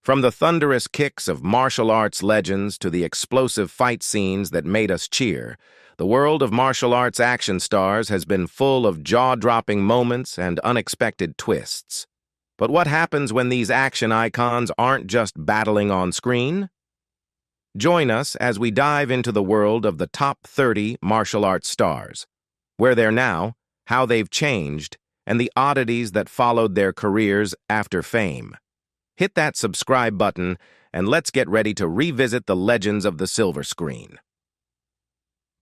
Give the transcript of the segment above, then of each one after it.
From the thunderous kicks of martial arts legends to the explosive fight scenes that made us cheer, the world of martial arts action stars has been full of jaw-dropping moments and unexpected twists. But what happens when these action icons aren't just battling on screen? Join us as we dive into the world of the top 30 martial arts stars, where they're now, how they've changed, and the oddities that followed their careers after fame. Hit that subscribe button, and let's get ready to revisit the legends of the silver screen.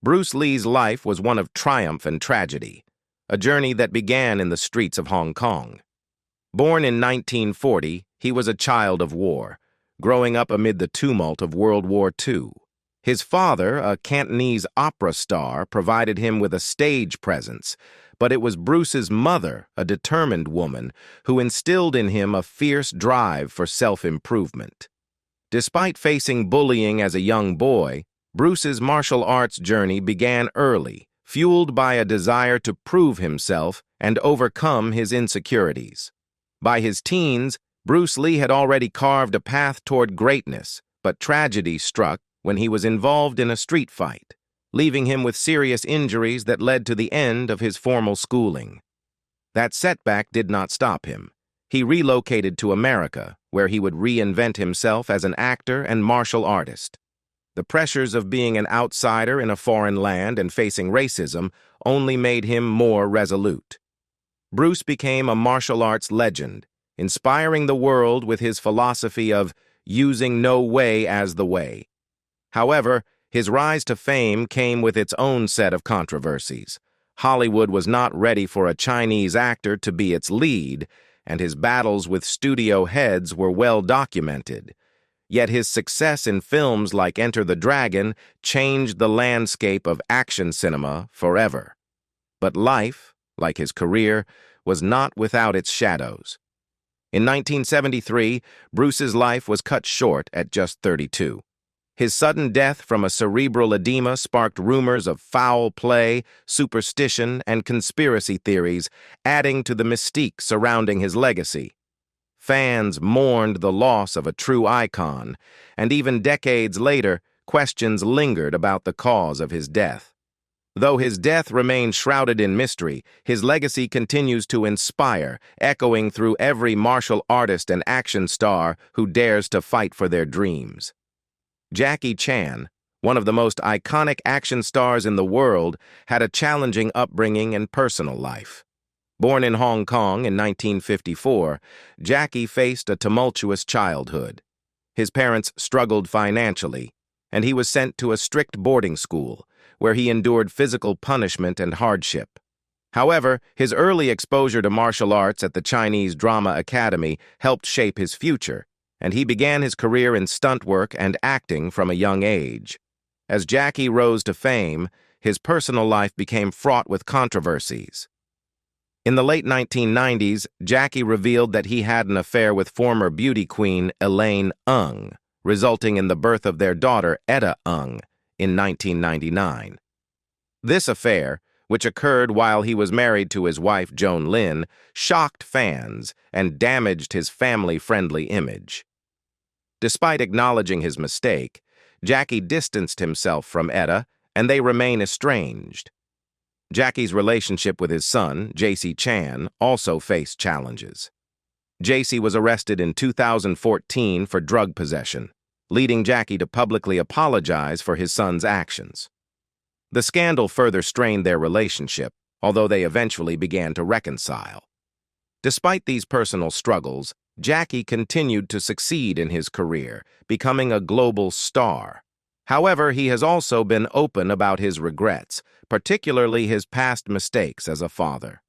Bruce Lee's life was one of triumph and tragedy, a journey that began in the streets of Hong Kong. Born in 1940, he was a child of war, growing up amid the tumult of World War II. His father, a Cantonese opera star, provided him with a stage presence, but it was Bruce's mother, a determined woman, who instilled in him a fierce drive for self-improvement. Despite facing bullying as a young boy, Bruce's martial arts journey began early, fueled by a desire to prove himself and overcome his insecurities. By his teens, Bruce Lee had already carved a path toward greatness, but tragedy struck when he was involved in a street fight, leaving him with serious injuries that led to the end of his formal schooling. That setback did not stop him. He relocated to America, where he would reinvent himself as an actor and martial artist. The pressures of being an outsider in a foreign land and facing racism only made him more resolute. Bruce became a martial arts legend, inspiring the world with his philosophy of using no way as the way. However, his rise to fame came with its own set of controversies. Hollywood was not ready for a Chinese actor to be its lead, and his battles with studio heads were well documented. Yet his success in films like Enter the Dragon changed the landscape of action cinema forever. But life, like his career, was not without its shadows. In 1973, Bruce's life was cut short at just 32. His sudden death from a cerebral edema sparked rumors of foul play, superstition, and conspiracy theories, adding to the mystique surrounding his legacy. Fans mourned the loss of a true icon, and even decades later, questions lingered about the cause of his death. Though his death remains shrouded in mystery, his legacy continues to inspire, echoing through every martial artist and action star who dares to fight for their dreams. Jackie Chan, one of the most iconic action stars in the world, had a challenging upbringing and personal life. Born in Hong Kong in 1954, Jackie faced a tumultuous childhood. His parents struggled financially, and he was sent to a strict boarding school, where he endured physical punishment and hardship. However, his early exposure to martial arts at the Chinese Drama Academy helped shape his future, and he began his career in stunt work and acting from a young age. As Jackie rose to fame, his personal life became fraught with controversies. In the late 1990s, Jackie revealed that he had an affair with former beauty queen Elaine Ng, resulting in the birth of their daughter Etta Ng in 1999. This affair, which occurred while he was married to his wife Joan Lin, shocked fans and damaged his family-friendly image. Despite acknowledging his mistake, Jackie distanced himself from Etta, and they remain estranged. Jackie's relationship with his son, JC Chan, also faced challenges. JC was arrested in 2014 for drug possession, leading Jackie to publicly apologize for his son's actions. The scandal further strained their relationship, although they eventually began to reconcile. Despite these personal struggles, Jackie continued to succeed in his career, becoming a global star. However, he has also been open about his regrets, particularly his past mistakes as a father.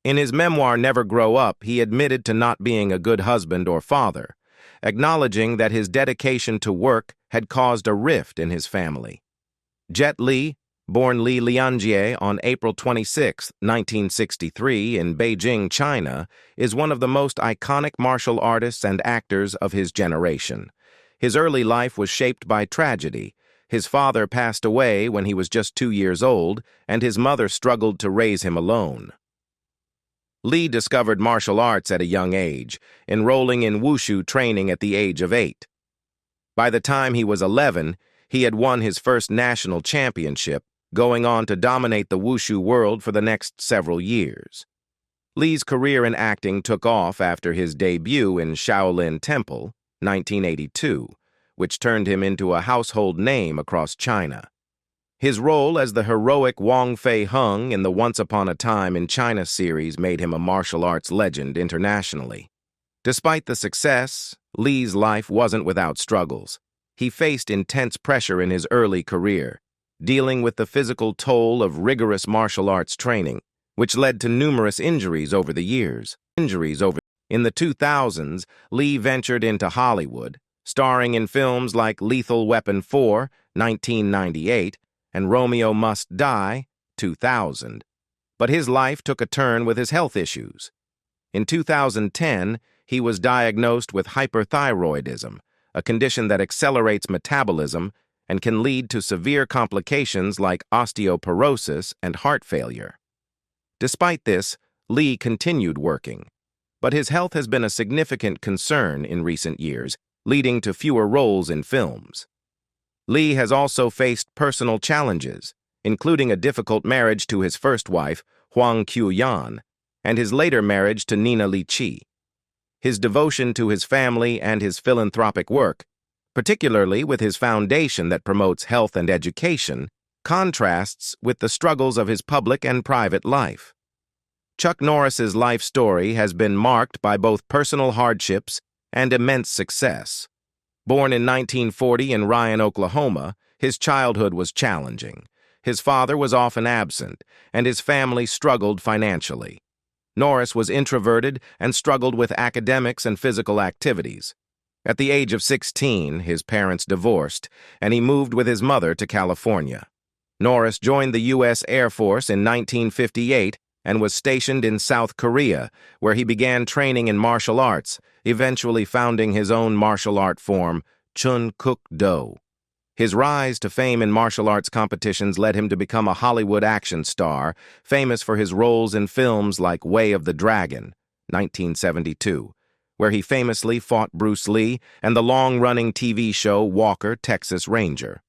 In his memoir, Never Grow Up, he admitted to not being a good husband or father, acknowledging that his dedication to work had caused a rift in his family. Jet Li, born Li Lianjie on April 26, 1963 in Beijing, China, is one of the most iconic martial artists and actors of his generation. His early life was shaped by tragedy. His father passed away when he was just 2 years old, and his mother struggled to raise him alone. Lee discovered martial arts at a young age, enrolling in wushu training at the age of 8. By the time he was 11, he had won his first national championship, going on to dominate the wushu world for the next several years. Lee's career in acting took off after his debut in Shaolin Temple, 1982, which turned him into a household name across China. His role as the heroic Wong Fei Hung in the Once Upon a Time in China series made him a martial arts legend internationally. Despite the success, Lee's life wasn't without struggles. He faced intense pressure in his early career, dealing with the physical toll of rigorous martial arts training, which led to numerous injuries over the years. In the 2000s, Lee ventured into Hollywood, starring in films like Lethal Weapon 4, 1998, and Romeo Must Die, 2000. But his life took a turn with his health issues. In 2010, he was diagnosed with hyperthyroidism, a condition that accelerates metabolism and can lead to severe complications like osteoporosis and heart failure. Despite this, Lee continued working, but his health has been a significant concern in recent years, leading to fewer roles in films. Lee has also faced personal challenges, including a difficult marriage to his first wife, Huang Qiuyan, and his later marriage to Nina Li Qi. His devotion to his family and his philanthropic work, particularly with his foundation that promotes health and education, contrasts with the struggles of his public and private life. Chuck Norris's life story has been marked by both personal hardships and immense success. Born in 1940 in Ryan, Oklahoma, his childhood was challenging. His father was often absent, and his family struggled financially. Norris was introverted and struggled with academics and physical activities. At the age of 16, his parents divorced, and he moved with his mother to California. Norris joined the U.S. Air Force in 1958 and was stationed in South Korea, where he began training in martial arts, eventually founding his own martial art form, Chun Kuk Do. His rise to fame in martial arts competitions led him to become a Hollywood action star, famous for his roles in films like Way of the Dragon, 1972, where he famously fought Bruce Lee, and the long-running TV show Walker, Texas Ranger.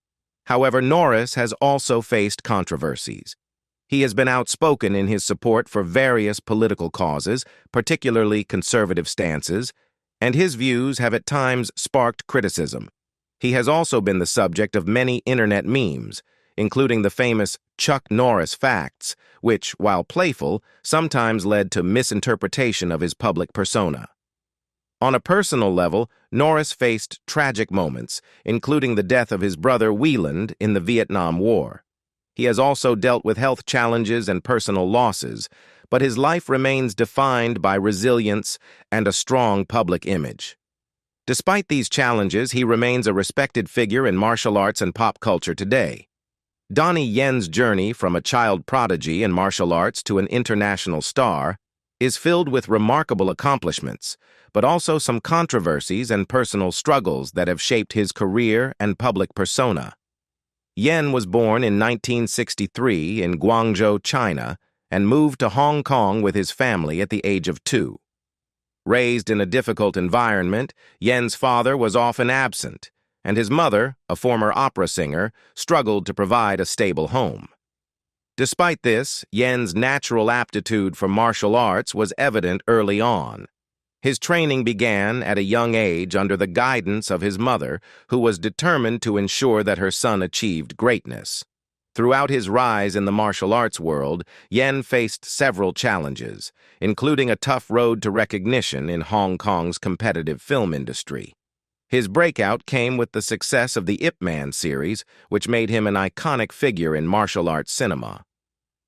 However, Norris has also faced controversies. He has been outspoken in his support for various political causes, particularly conservative stances, and his views have at times sparked criticism. He has also been the subject of many internet memes, including the famous Chuck Norris facts, which, while playful, sometimes led to misinterpretation of his public persona. On a personal level, Norris faced tragic moments, including the death of his brother Wieland in the Vietnam War. He has also dealt with health challenges and personal losses, but his life remains defined by resilience and a strong public image. Despite these challenges, he remains a respected figure in martial arts and pop culture today. Donnie Yen's journey from a child prodigy in martial arts to an international star is filled with remarkable accomplishments, but also some controversies and personal struggles that have shaped his career and public persona. Yen was born in 1963 in Guangzhou, China, and moved to Hong Kong with his family at the age of 2. Raised in a difficult environment, Yen's father was often absent, and his mother, a former opera singer, struggled to provide a stable home. Despite this, Yen's natural aptitude for martial arts was evident early on. His training began at a young age under the guidance of his mother, who was determined to ensure that her son achieved greatness. Throughout his rise in the martial arts world, Yen faced several challenges, including a tough road to recognition in Hong Kong's competitive film industry. His breakout came with the success of the Ip Man series, which made him an iconic figure in martial arts cinema.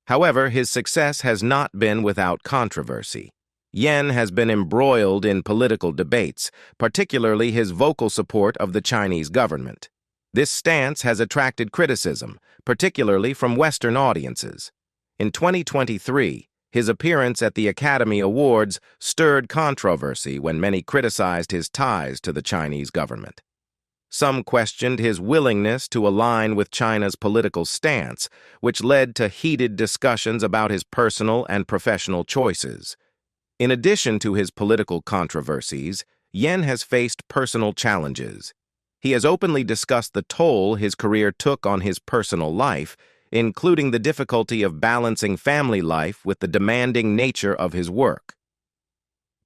However, his success has not been without controversy. Yen has been embroiled in political debates, particularly his vocal support of the Chinese government. This stance has attracted criticism, particularly from Western audiences. In 2023, his appearance at the Academy Awards stirred controversy when many criticized his ties to the Chinese government. Some questioned his willingness to align with China's political stance, which led to heated discussions about his personal and professional choices. In addition to his political controversies, Yen has faced personal challenges. He has openly discussed the toll his career took on his personal life, including the difficulty of balancing family life with the demanding nature of his work.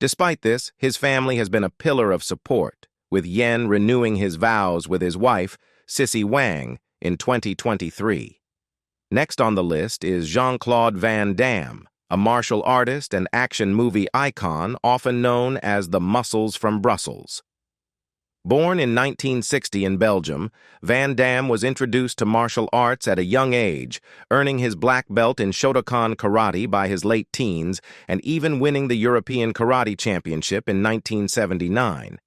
Despite this, his family has been a pillar of support, with Yen renewing his vows with his wife, Sissy Wang, in 2023. Next on the list is Jean-Claude Van Damme, a martial artist and action movie icon often known as the Muscles from Brussels. Born in 1960 in Belgium, Van Damme was introduced to martial arts at a young age, earning his black belt in Shotokan karate by his late teens and even winning the European Karate Championship in 1979.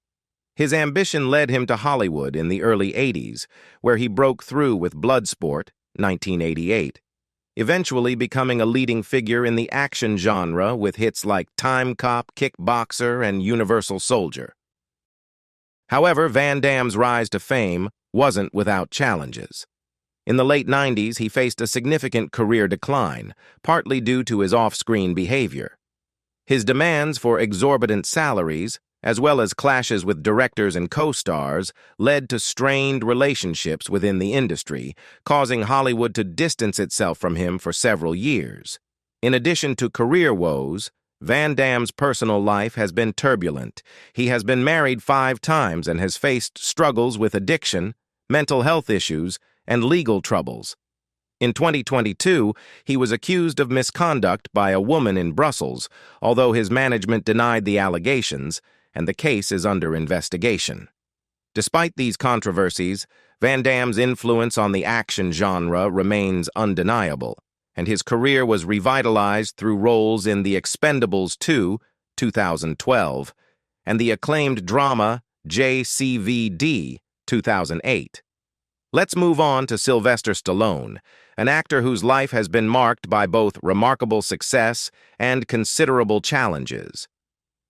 His ambition led him to Hollywood in the early 80s, where he broke through with Bloodsport, 1988, eventually becoming a leading figure in the action genre with hits like Time Cop, Kickboxer, and Universal Soldier. However, Van Damme's rise to fame wasn't without challenges. In the late 90s, he faced a significant career decline, partly due to his off-screen behavior. His demands for exorbitant salaries, as well as clashes with directors and co-stars, led to strained relationships within the industry, causing Hollywood to distance itself from him for several years. In addition to career woes, Van Damme's personal life has been turbulent. He has been married 5 times and has faced struggles with addiction, mental health issues, and legal troubles. In 2022, he was accused of misconduct by a woman in Brussels, although his management denied the allegations, and the case is under investigation. Despite these controversies, Van Damme's influence on the action genre remains undeniable, and his career was revitalized through roles in The Expendables 2, 2012, and the acclaimed drama JCVD, 2008. Let's move on to Sylvester Stallone, an actor whose life has been marked by both remarkable success and considerable challenges.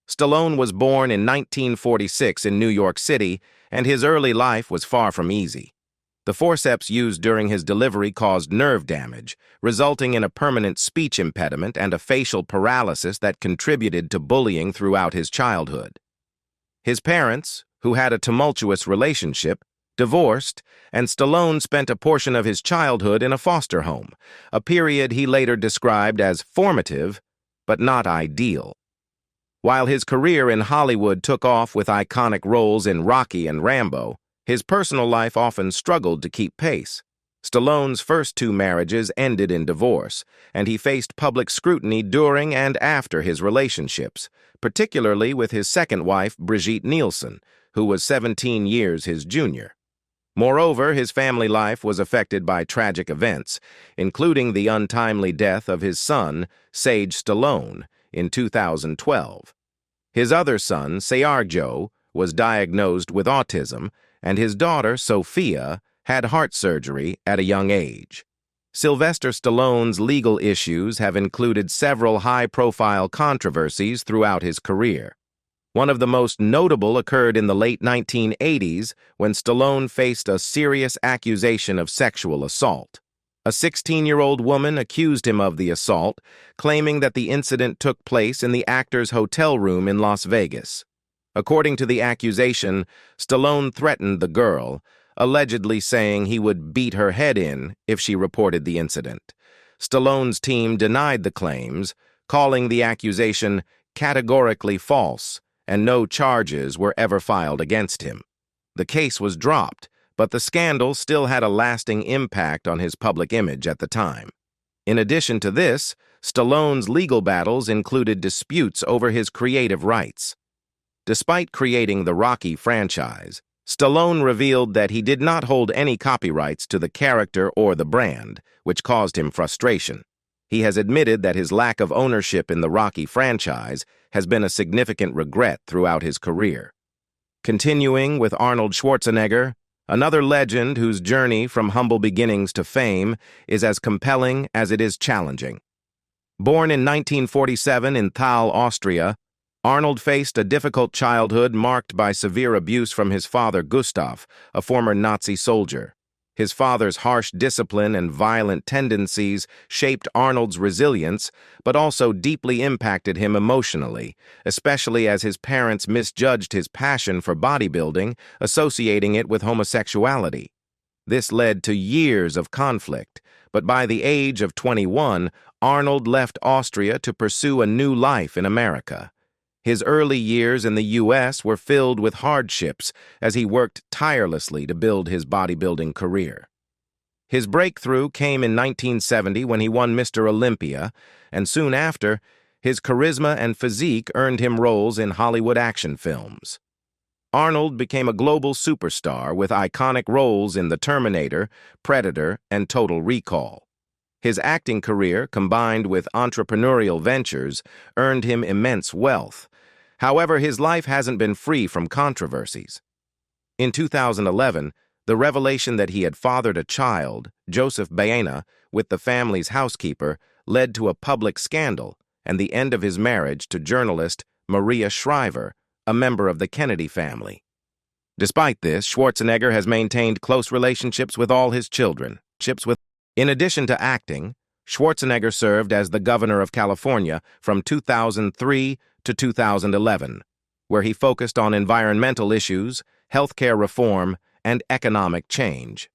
Stallone was born in 1946 in New York City, and his early life was far from easy. The forceps used during his delivery caused nerve damage, resulting in a permanent speech impediment and a facial paralysis that contributed to bullying throughout his childhood. His parents, who had a tumultuous relationship, divorced, and Stallone spent a portion of his childhood in a foster home, a period he later described as formative, but not ideal. While his career in Hollywood took off with iconic roles in Rocky and Rambo, his personal life often struggled to keep pace. Stallone's first 2 marriages ended in divorce, and he faced public scrutiny during and after his relationships, particularly with his second wife, Brigitte Nielsen, who was 17 years his junior. Moreover, his family life was affected by tragic events, including the untimely death of his son, Sage Stallone, in 2012. His other son, Sergio, was diagnosed with autism, and his daughter, Sophia, had heart surgery at a young age. Sylvester Stallone's legal issues have included several high-profile controversies throughout his career. One of the most notable occurred in the late 1980s when Stallone faced a serious accusation of sexual assault. A 16-year-old woman accused him of the assault, claiming that the incident took place in the actor's hotel room in Las Vegas. According to the accusation, Stallone threatened the girl, allegedly saying he would beat her head in if she reported the incident. Stallone's team denied the claims, calling the accusation categorically false, and no charges were ever filed against him. The case was dropped, but the scandal still had a lasting impact on his public image at the time. In addition to this, Stallone's legal battles included disputes over his creative rights. Despite creating the Rocky franchise, Stallone revealed that he did not hold any copyrights to the character or the brand, which caused him frustration. He has admitted that his lack of ownership in the Rocky franchise has been a significant regret throughout his career. Continuing with Arnold Schwarzenegger, another legend whose journey from humble beginnings to fame is as compelling as it is challenging. Born in 1947 in Thal, Austria, Arnold faced a difficult childhood marked by severe abuse from his father, Gustav, a former Nazi soldier. His father's harsh discipline and violent tendencies shaped Arnold's resilience, but also deeply impacted him emotionally, especially as his parents misjudged his passion for bodybuilding, associating it with homosexuality. This led to years of conflict, but by the age of 21, Arnold left Austria to pursue a new life in America. His early years in the U.S. were filled with hardships as he worked tirelessly to build his bodybuilding career. His breakthrough came in 1970 when he won Mr. Olympia, and soon after, his charisma and physique earned him roles in Hollywood action films. Arnold became a global superstar with iconic roles in The Terminator, Predator, and Total Recall. His acting career, combined with entrepreneurial ventures, earned him immense wealth. However, his life hasn't been free from controversies. In 2011, the revelation that he had fathered a child, Joseph Baena, with the family's housekeeper, led to a public scandal and the end of his marriage to journalist Maria Shriver, a member of the Kennedy family. Despite this, Schwarzenegger has maintained close relationships with all his children. In addition to acting, Schwarzenegger served as the governor of California from 2003 to 2011, where he focused on environmental issues, healthcare reform, and economic change.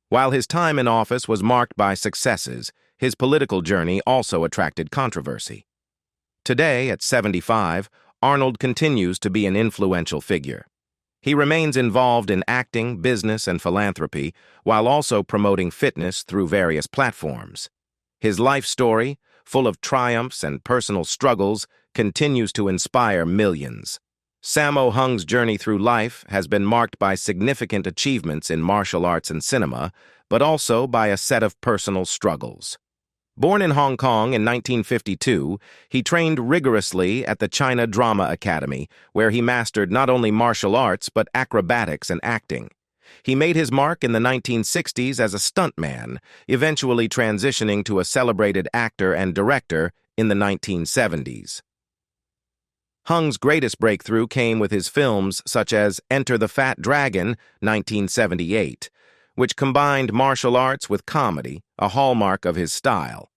While his time in office was marked by successes, his political journey also attracted controversy. Today, at 75, Arnold continues to be an influential figure. He remains involved in acting, business, and philanthropy, while also promoting fitness through various platforms. His life story, full of triumphs and personal struggles, continues to inspire millions. Sammo Hung's journey through life has been marked by significant achievements in martial arts and cinema, but also by a set of personal struggles. Born in Hong Kong in 1952, he trained rigorously at the China Drama Academy, where he mastered not only martial arts but acrobatics and acting. He made his mark in the 1960s as a stuntman, eventually transitioning to a celebrated actor and director in the 1970s. Hung's greatest breakthrough came with his films such as Enter the Fat Dragon, 1978, which combined martial arts with comedy, a hallmark of his style.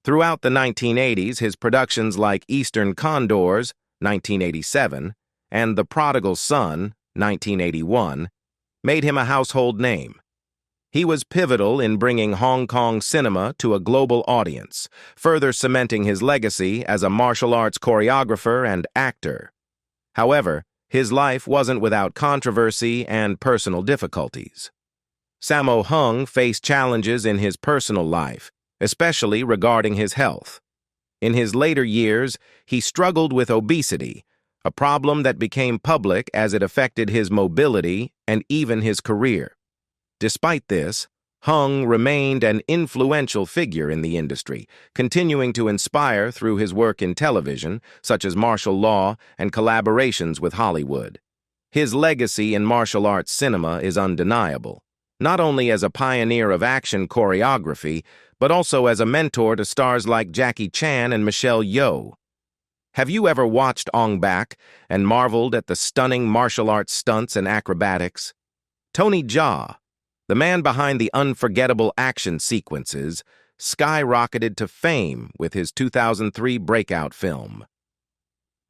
Throughout the 1980s, his productions like Eastern Condors, 1987, and The Prodigal Son, 1981, made him a household name. He was pivotal in bringing Hong Kong cinema to a global audience, further cementing his legacy as a martial arts choreographer and actor. However, his life wasn't without controversy and personal difficulties. Sammo Hung faced challenges in his personal life, especially regarding his health. In his later years, he struggled with obesity, a problem that became public as it affected his mobility and even his career. Despite this, Hung remained an influential figure in the industry, continuing to inspire through his work in television, such as martial law and collaborations with Hollywood. His legacy in martial arts cinema is undeniable, not only as a pioneer of action choreography, but also as a mentor to stars like Jackie Chan and Michelle Yeoh. Have you ever watched Ong Bak and marveled at the stunning martial arts stunts and acrobatics? Tony Jaa, the man behind the unforgettable action sequences, skyrocketed to fame with his 2003 breakout film.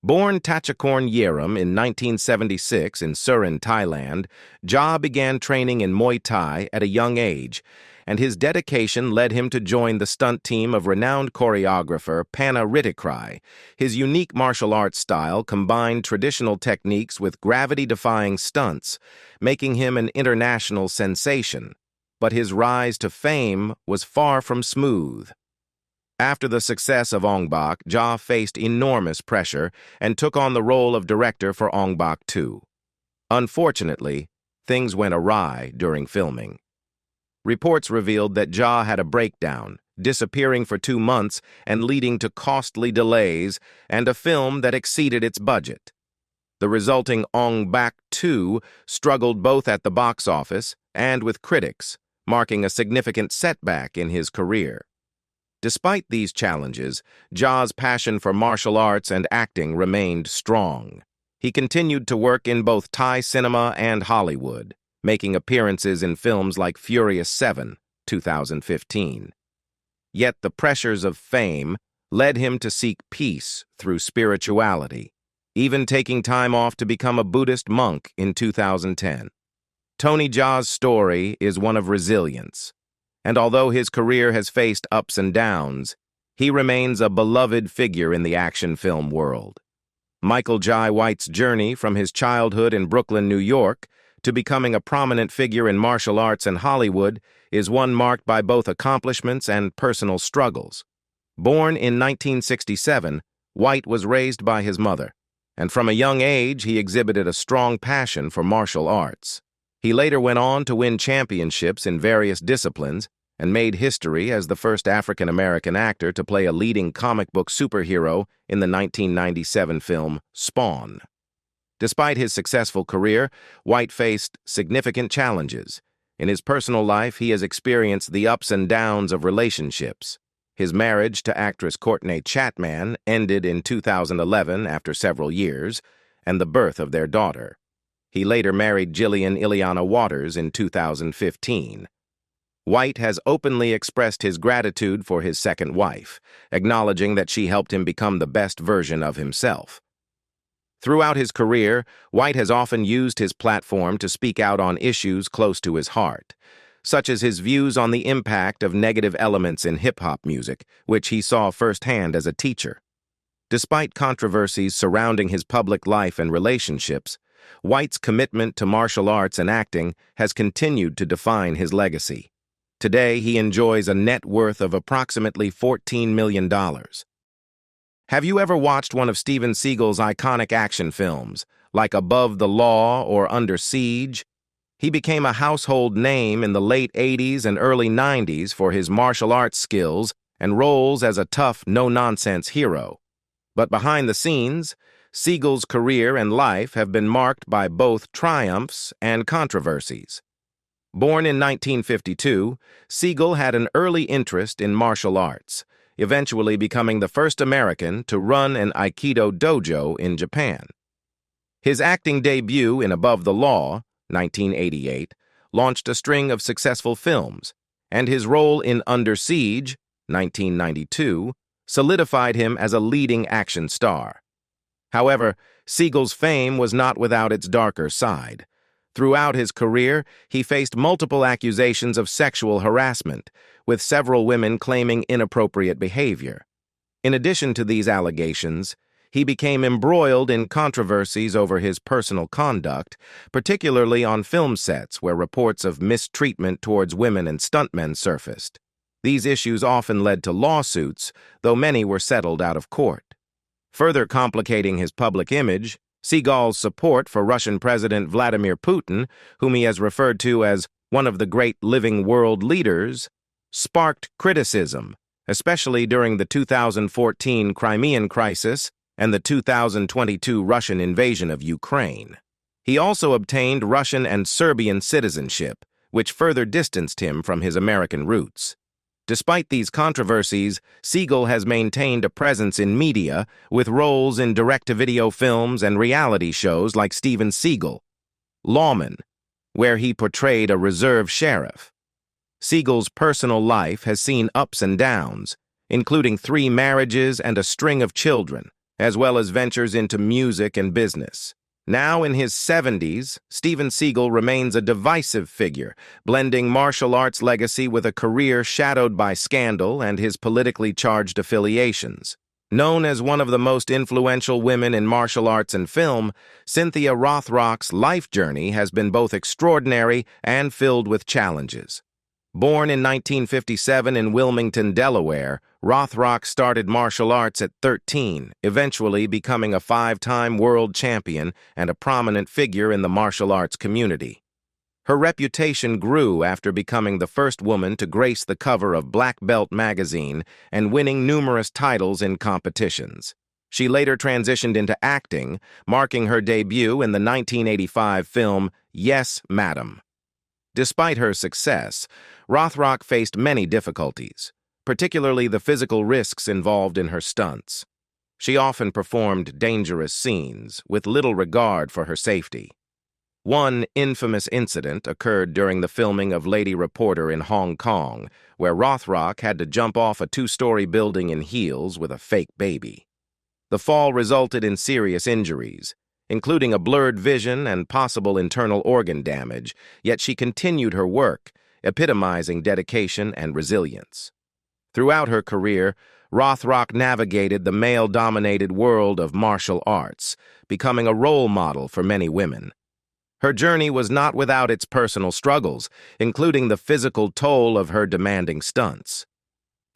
Born Tachakorn Yeram in 1976 in Surin, Thailand, Jaa began training in Muay Thai at a young age, and his dedication led him to join the stunt team of renowned choreographer Panna Rittikrai. His unique martial arts style combined traditional techniques with gravity-defying stunts, making him an international sensation. But his rise to fame was far from smooth. After the success of Ong Bak, Jaa faced enormous pressure and took on the role of director for Ong Bak 2. Unfortunately, things went awry during filming. Reports revealed that Jaa had a breakdown, disappearing for 2 months and leading to costly delays and a film that exceeded its budget. The resulting Ong Bak 2 struggled both at the box office and with critics, marking a significant setback in his career. Despite these challenges, Jaa's passion for martial arts and acting remained strong. He continued to work in both Thai cinema and Hollywood, making appearances in films like Furious 7, 2015. Yet the pressures of fame led him to seek peace through spirituality, even taking time off to become a Buddhist monk in 2010. Tony Jaa's story is one of resilience, and although his career has faced ups and downs, he remains a beloved figure in the action film world. Michael Jai White's journey from his childhood in Brooklyn, New York, to becoming a prominent figure in martial arts and Hollywood is one marked by both accomplishments and personal struggles. Born in 1967, White was raised by his mother, and from a young age he exhibited a strong passion for martial arts. He later went on to win championships in various disciplines and made history as the first African-American actor to play a leading comic book superhero in the 1997 film Spawn. Despite his successful career, White faced significant challenges. In his personal life, he has experienced the ups and downs of relationships. His marriage to actress Courtney Chapman ended in 2011 after several years, and the birth of their daughter. He later married Jillian Ileana Waters in 2015. White has openly expressed his gratitude for his second wife, acknowledging that she helped him become the best version of himself. Throughout his career, White has often used his platform to speak out on issues close to his heart, such as his views on the impact of negative elements in hip-hop music, which he saw firsthand as a teacher. Despite controversies surrounding his public life and relationships, White's commitment to martial arts and acting has continued to define his legacy. Today, he enjoys a net worth of approximately $14 million. Have you ever watched one of Steven Seagal's iconic action films, like Above the Law or Under Siege? He became a household name in the late 80s and early 90s for his martial arts skills and roles as a tough, no-nonsense hero. But behind the scenes, Seagal's career and life have been marked by both triumphs and controversies. Born in 1952, Seagal had an early interest in martial arts, eventually becoming the first American to run an Aikido dojo in Japan. His acting debut in Above the Law, 1988, launched a string of successful films, and his role in Under Siege, 1992, solidified him as a leading action star. However, Seagal's fame was not without its darker side. Throughout his career, he faced multiple accusations of sexual harassment, with several women claiming inappropriate behavior. In addition to these allegations, he became embroiled in controversies over his personal conduct, particularly on film sets where reports of mistreatment towards women and stuntmen surfaced. These issues often led to lawsuits, though many were settled out of court. Further complicating his public image, Seagal's support for Russian President Vladimir Putin, whom he has referred to as one of the great living world leaders, sparked criticism, especially during the 2014 Crimean crisis and the 2022 Russian invasion of Ukraine. He also obtained Russian and Serbian citizenship, which further distanced him from his American roots. Despite these controversies, Seagal has maintained a presence in media with roles in direct-to-video films and reality shows like Steven Seagal, Lawman, where he portrayed a reserve sheriff. Seagal's personal life has seen ups and downs, including 3 marriages and a string of children, as well as ventures into music and business. Now in his 70s, Steven Seagal remains a divisive figure, blending martial arts legacy with a career shadowed by scandal and his politically charged affiliations. Known as one of the most influential women in martial arts and film, Cynthia Rothrock's life journey has been both extraordinary and filled with challenges. Born in 1957 in Wilmington, Delaware, Rothrock started martial arts at 13, eventually becoming a 5-time world champion and a prominent figure in the martial arts community. Her reputation grew after becoming the first woman to grace the cover of Black Belt magazine and winning numerous titles in competitions. She later transitioned into acting, marking her debut in the 1985 film Yes, Madam. Despite her success, Rothrock faced many difficulties, particularly the physical risks involved in her stunts. She often performed dangerous scenes with little regard for her safety. One infamous incident occurred during the filming of Lady Reporter in Hong Kong, where Rothrock had to jump off a two-story building in heels with a fake baby. The fall resulted in serious injuries, including a blurred vision and possible internal organ damage, yet she continued her work, epitomizing dedication and resilience. Throughout her career, Rothrock navigated the male-dominated world of martial arts, becoming a role model for many women. Her journey was not without its personal struggles, including the physical toll of her demanding stunts.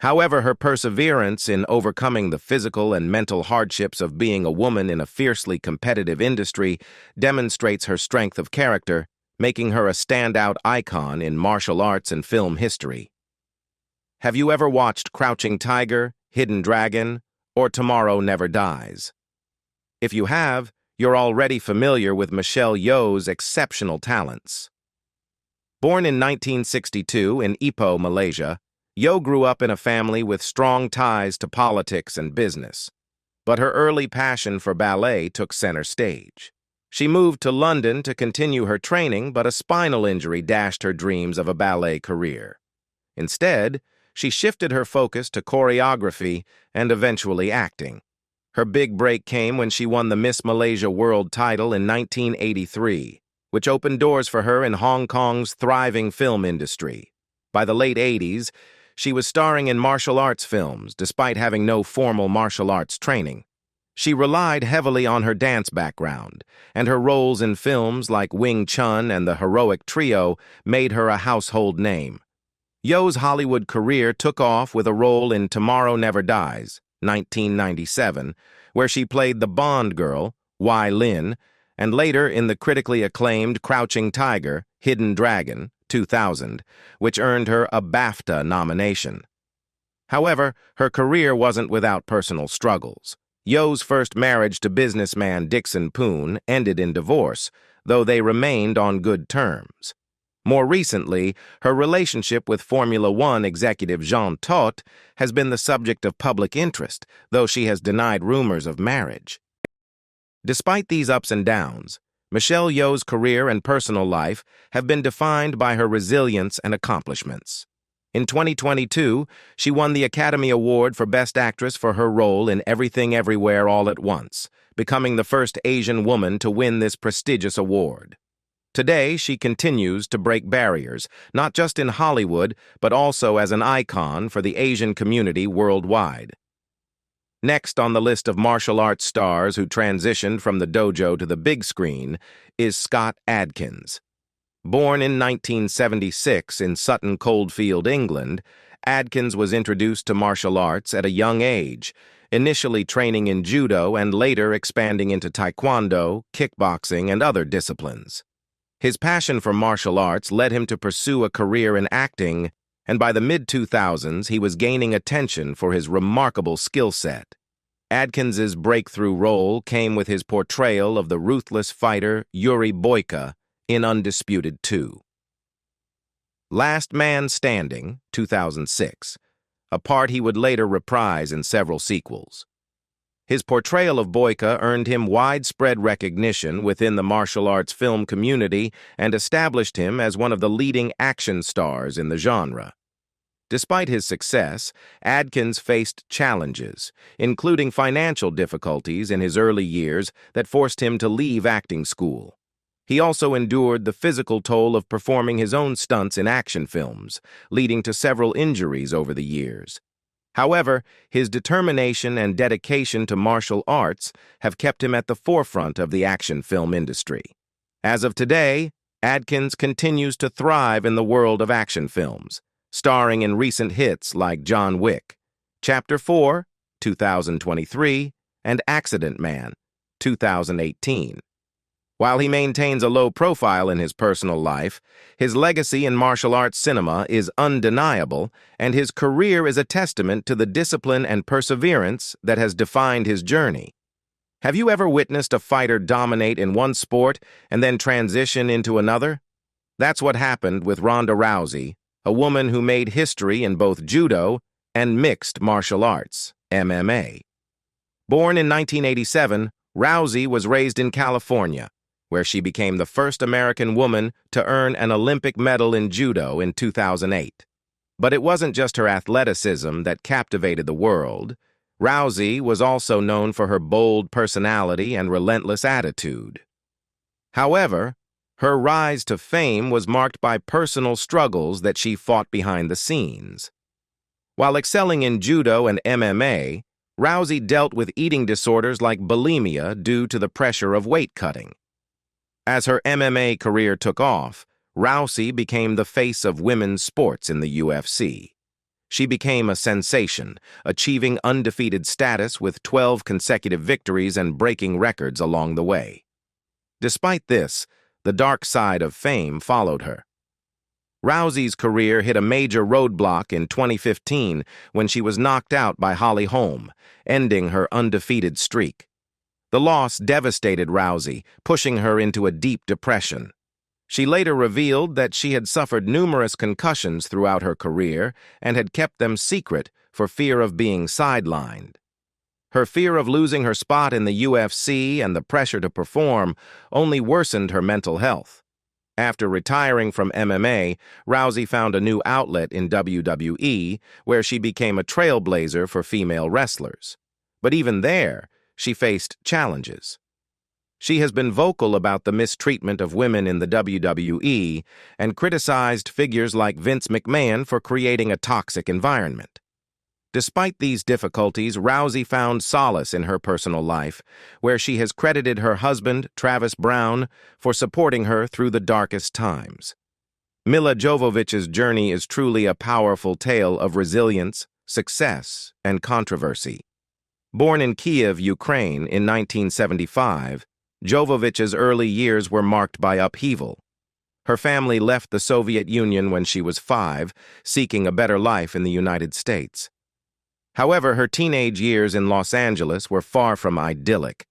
However, her perseverance in overcoming the physical and mental hardships of being a woman in a fiercely competitive industry demonstrates her strength of character, making her a standout icon in martial arts and film history. Have you ever watched Crouching Tiger, Hidden Dragon, or Tomorrow Never Dies? If you have, you're already familiar with Michelle Yeoh's exceptional talents. Born in 1962 in Ipoh, Malaysia, Yeoh grew up in a family with strong ties to politics and business, but her early passion for ballet took center stage. She moved to London to continue her training, but a spinal injury dashed her dreams of a ballet career. Instead, she shifted her focus to choreography and eventually acting. Her big break came when she won the Miss Malaysia World title in 1983, which opened doors for her in Hong Kong's thriving film industry. By the late 80s, she was starring in martial arts films despite having no formal martial arts training. She relied heavily on her dance background, and her roles in films like Wing Chun and The Heroic Trio made her a household name. Yeoh's Hollywood career took off with a role in Tomorrow Never Dies, 1997, where she played the Bond girl, Wai Lin, and later in the critically acclaimed Crouching Tiger, Hidden Dragon, 2000, which earned her a BAFTA nomination. However, her career wasn't without personal struggles. Yeoh's first marriage to businessman Dixon Poon ended in divorce, though they remained on good terms. More recently, her relationship with Formula One executive Jean Todt has been the subject of public interest, though she has denied rumors of marriage. Despite these ups and downs, Michelle Yeoh's career and personal life have been defined by her resilience and accomplishments. In 2022, she won the Academy Award for Best Actress for her role in Everything Everywhere All at Once, becoming the first Asian woman to win this prestigious award. Today, she continues to break barriers, not just in Hollywood, but also as an icon for the Asian community worldwide. Next on the list of martial arts stars who transitioned from the dojo to the big screen is Scott Adkins. Born in 1976 in Sutton Coldfield, England, Adkins was introduced to martial arts at a young age, initially training in judo and later expanding into taekwondo, kickboxing, and other disciplines. His passion for martial arts led him to pursue a career in acting, and by the mid-2000s, he was gaining attention for his remarkable skill set. Adkins's breakthrough role came with his portrayal of the ruthless fighter Yuri Boyka in Undisputed 2. Last Man Standing, 2006, a part he would later reprise in several sequels. His portrayal of Boyka earned him widespread recognition within the martial arts film community and established him as one of the leading action stars in the genre. Despite his success, Adkins faced challenges, including financial difficulties in his early years that forced him to leave acting school. He also endured the physical toll of performing his own stunts in action films, leading to several injuries over the years. However, his determination and dedication to martial arts have kept him at the forefront of the action film industry. As of today, Adkins continues to thrive in the world of action films, starring in recent hits like John Wick, Chapter 4, 2023, and Accident Man, 2018. While he maintains a low profile in his personal life, his legacy in martial arts cinema is undeniable, and his career is a testament to the discipline and perseverance that has defined his journey. Have you ever witnessed a fighter dominate in one sport and then transition into another? That's what happened with Ronda Rousey, a woman who made history in both judo and mixed martial arts, MMA. Born in 1987, Rousey was raised in California, where she became the first American woman to earn an Olympic medal in judo in 2008. But it wasn't just her athleticism that captivated the world. Rousey was also known for her bold personality and relentless attitude. However, her rise to fame was marked by personal struggles that she fought behind the scenes. While excelling in judo and MMA, Rousey dealt with eating disorders like bulimia due to the pressure of weight cutting. As her MMA career took off, Rousey became the face of women's sports in the UFC. She became a sensation, achieving undefeated status with 12 consecutive victories and breaking records along the way. Despite this, the dark side of fame followed her. Rousey's career hit a major roadblock in 2015 when she was knocked out by Holly Holm, ending her undefeated streak. The loss devastated Rousey, pushing her into a deep depression. She later revealed that she had suffered numerous concussions throughout her career and had kept them secret for fear of being sidelined. Her fear of losing her spot in the UFC and the pressure to perform only worsened her mental health. After retiring from MMA, Rousey found a new outlet in WWE, where she became a trailblazer for female wrestlers. But even there, she faced challenges. She has been vocal about the mistreatment of women in the WWE and criticized figures like Vince McMahon for creating a toxic environment. Despite these difficulties, Rousey found solace in her personal life, where she has credited her husband, Travis Browne, for supporting her through the darkest times. Milla Jovovich's journey is truly a powerful tale of resilience, success, and controversy. Born in Kiev, Ukraine in 1975, Jovovich's early years were marked by upheaval. Her family left the Soviet Union when she was 5, seeking a better life in the United States. However, her teenage years in Los Angeles were far from idyllic.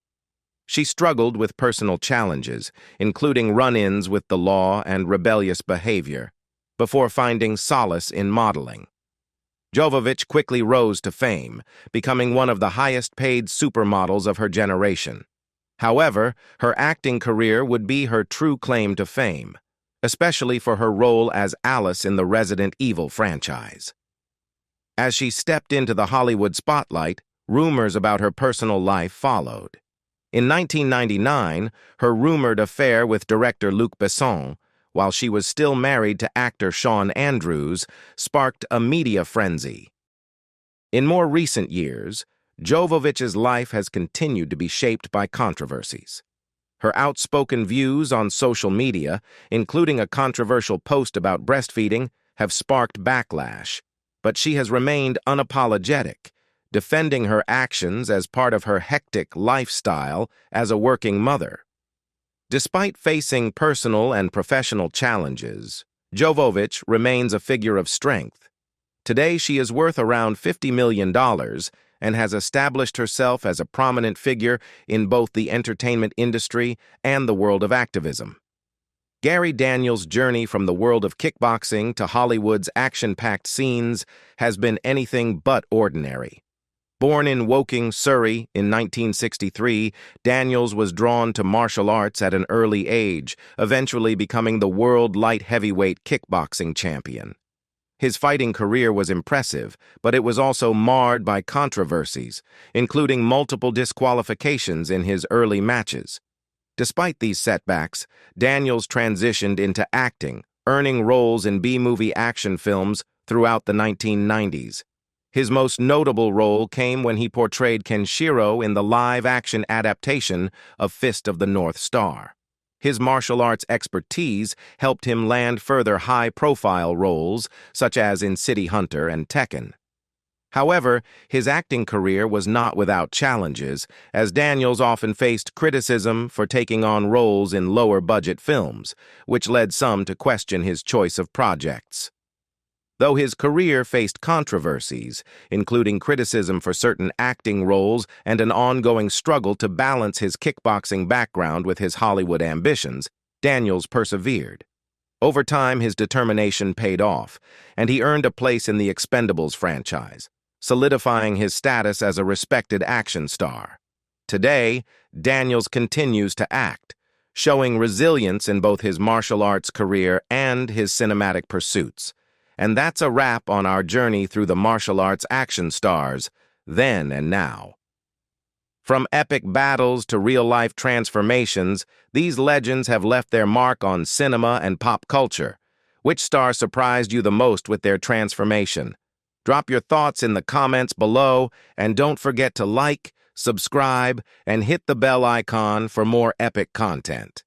She struggled with personal challenges, including run-ins with the law and rebellious behavior, before finding solace in modeling. Jovovich quickly rose to fame, becoming one of the highest-paid supermodels of her generation. However, her acting career would be her true claim to fame, especially for her role as Alice in the Resident Evil franchise. As she stepped into the Hollywood spotlight, rumors about her personal life followed. In 1999, her rumored affair with director Luc Besson, while she was still married to actor Shawn Andrews, sparked a media frenzy. In more recent years, Jovovich's life has continued to be shaped by controversies. Her outspoken views on social media, including a controversial post about breastfeeding, have sparked backlash, but she has remained unapologetic, defending her actions as part of her hectic lifestyle as a working mother. Despite facing personal and professional challenges, Jovovich remains a figure of strength. Today, she is worth around $50 million and has established herself as a prominent figure in both the entertainment industry and the world of activism. Gary Daniels' journey from the world of kickboxing to Hollywood's action-packed scenes has been anything but ordinary. Born in Woking, Surrey in 1963, Daniels was drawn to martial arts at an early age, eventually becoming the world light heavyweight kickboxing champion. His fighting career was impressive, but it was also marred by controversies, including multiple disqualifications in his early matches. Despite these setbacks, Daniels transitioned into acting, earning roles in B-movie action films throughout the 1990s. His most notable role came when he portrayed Kenshiro in the live-action adaptation of Fist of the North Star. His martial arts expertise helped him land further high-profile roles, such as in City Hunter and Tekken. However, his acting career was not without challenges, as Daniels often faced criticism for taking on roles in lower-budget films, which led some to question his choice of projects. Though his career faced controversies, including criticism for certain acting roles and an ongoing struggle to balance his kickboxing background with his Hollywood ambitions, Daniels persevered. Over time, his determination paid off, and he earned a place in the Expendables franchise, solidifying his status as a respected action star. Today, Daniels continues to act, showing resilience in both his martial arts career and his cinematic pursuits. And that's a wrap on our journey through the martial arts action stars, then and now. From epic battles to real-life transformations, these legends have left their mark on cinema and pop culture. Which star surprised you the most with their transformation? Drop your thoughts in the comments below, and don't forget to like, subscribe, and hit the bell icon for more epic content.